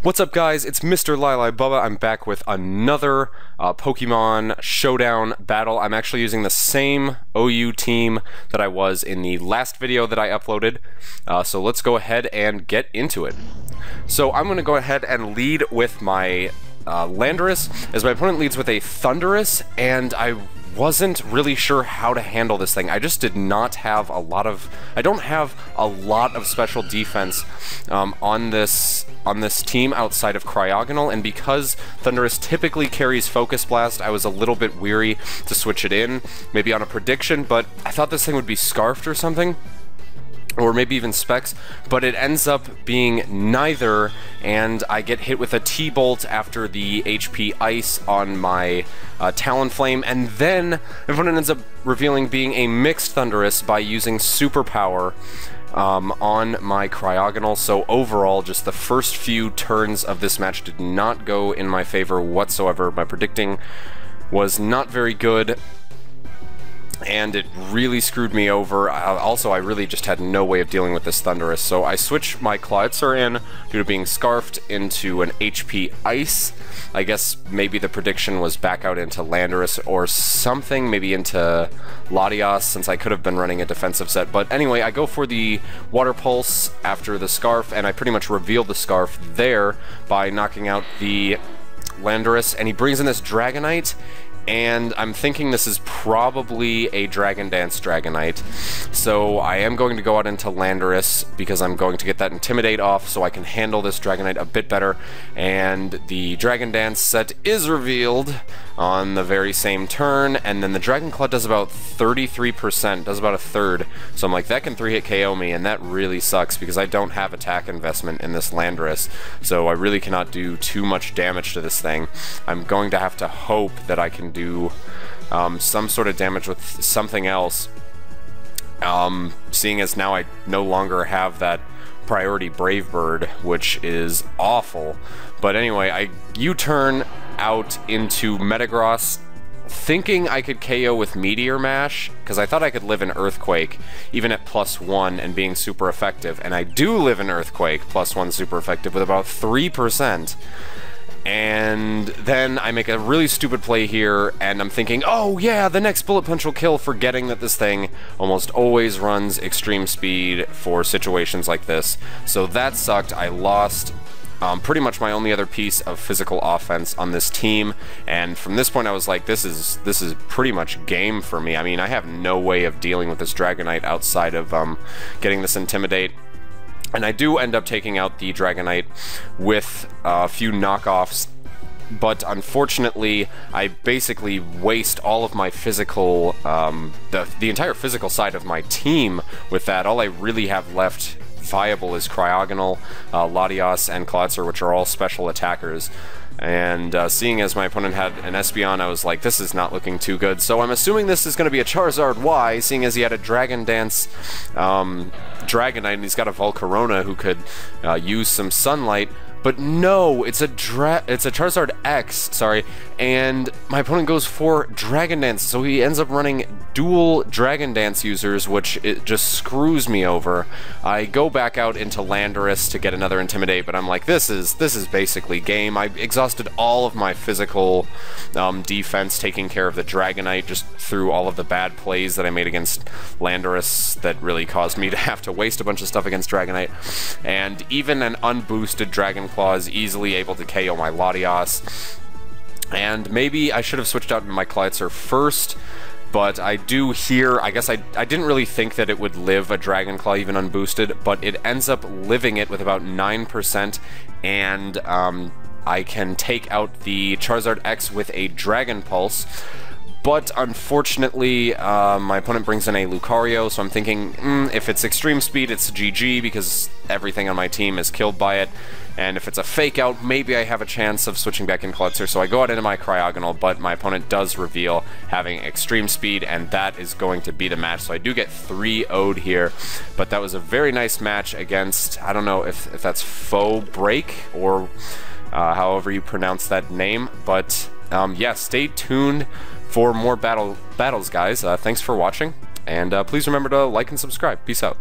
What's up, guys? It's Mr. Lili Bubba. I'm back with another Pokemon Showdown battle. I'm actually using the same OU team that I was in the last video that I uploaded. So let's go ahead and get into it. So I'm going to go ahead and lead with my Landorus, as my opponent leads with a Thundurus, and I wasn't really sure how to handle this thing. I just did not have a lot of... I don't have a lot of special defense on this team outside of Cryogonal, and because Thundurus typically carries Focus Blast, I was a little bit weary to switch it in, maybe on a prediction, but I thought this thing would be Scarfed or something, or maybe even Specs, but it ends up being neither, and I get hit with a T-Bolt after the HP Ice on my Talonflame, and then my opponent ends up revealing being a mixed Thundurus by using Superpower on my Cryogonal. So overall, just the first few turns of this match did not go in my favor whatsoever. My predicting was not very good, and it really screwed me over. Also, I really just had no way of dealing with this Thundurus, so I switched my Cloudster in, due to being Scarfed, into an HP Ice. I guess maybe the prediction was back out into Landorus or something, maybe into Latias, since I could have been running a defensive set. But anyway, I go for the Water Pulse after the Scarf, and I pretty much revealed the Scarf there by knocking out the Landorus, and he brings in this Dragonite, and I'm thinking this is probably a Dragon Dance Dragonite. So I am going to go out into Landorus because I'm going to get that Intimidate off so I can handle this Dragonite a bit better. And the Dragon Dance set is revealed on the very same turn, and then the Dragon Claw does about 33%, does about a third. So I'm like, that can 3-hit KO me, and that really sucks because I don't have attack investment in this Landorus. So I really cannot do too much damage to this thing. I'm going to have to hope that I can do some sort of damage with something else, seeing as now I no longer have that priority Brave Bird, which is awful. But anyway, I U-turn out into Metagross, thinking I could KO with Meteor Mash, because I thought I could live in Earthquake, even at +1 and being super effective, and I do live in Earthquake, +1 super effective, with about 3%. And then I make a really stupid play here, and I'm thinking, oh yeah, the next Bullet Punch will kill, forgetting that this thing almost always runs extreme speed for situations like this. So that sucked. I lost pretty much my only other piece of physical offense on this team, and from this point I was like, this is pretty much game for me. I mean, I have no way of dealing with this Dragonite outside of getting this Intimidate. And I do end up taking out the Dragonite with a few knockoffs, but unfortunately, I basically waste all of my physical, the entire physical side of my team with that. All I really have left viable is Cryogonal, Latias, and Cloudster, which are all special attackers. And seeing as my opponent had an Espeon, I was like, this is not looking too good. So I'm assuming this is going to be a Charizard Y, seeing as he had a Dragon Dance Dragonite, and he's got a Volcarona who could use some Sunlight. But no, it's a Charizard X, sorry, and my opponent goes for Dragon Dance, so he ends up running dual Dragon Dance users, which it just screws me over. I go back out into Landorus to get another Intimidate, but I'm like, this is basically game. I exhausted all of my physical defense taking care of the Dragonite just through all of the bad plays that I made against Landorus that really caused me to have to waste a bunch of stuff against Dragonite. And even an unboosted Dragon Claw is easily able to KO my Latias. And maybe I should have switched out my Cloudster first, but I do here, I guess I didn't really think that it would live a Dragon Claw even unboosted, but it ends up living it with about 9%, and I can take out the Charizard X with a Dragon Pulse. But unfortunately, my opponent brings in a Lucario, so I'm thinking, if it's extreme speed, it's GG, because everything on my team is killed by it. And if it's a fake out, maybe I have a chance of switching back in Cloudster. So I go out into my Cryogonal, but my opponent does reveal having extreme speed, and that is going to be the match. So I do get 3-0'd here, but that was a very nice match against, I don't know if that's FauxBreak, or however you pronounce that name. But yeah, stay tuned for more battles, guys. Thanks for watching, and please remember to like and subscribe. Peace out.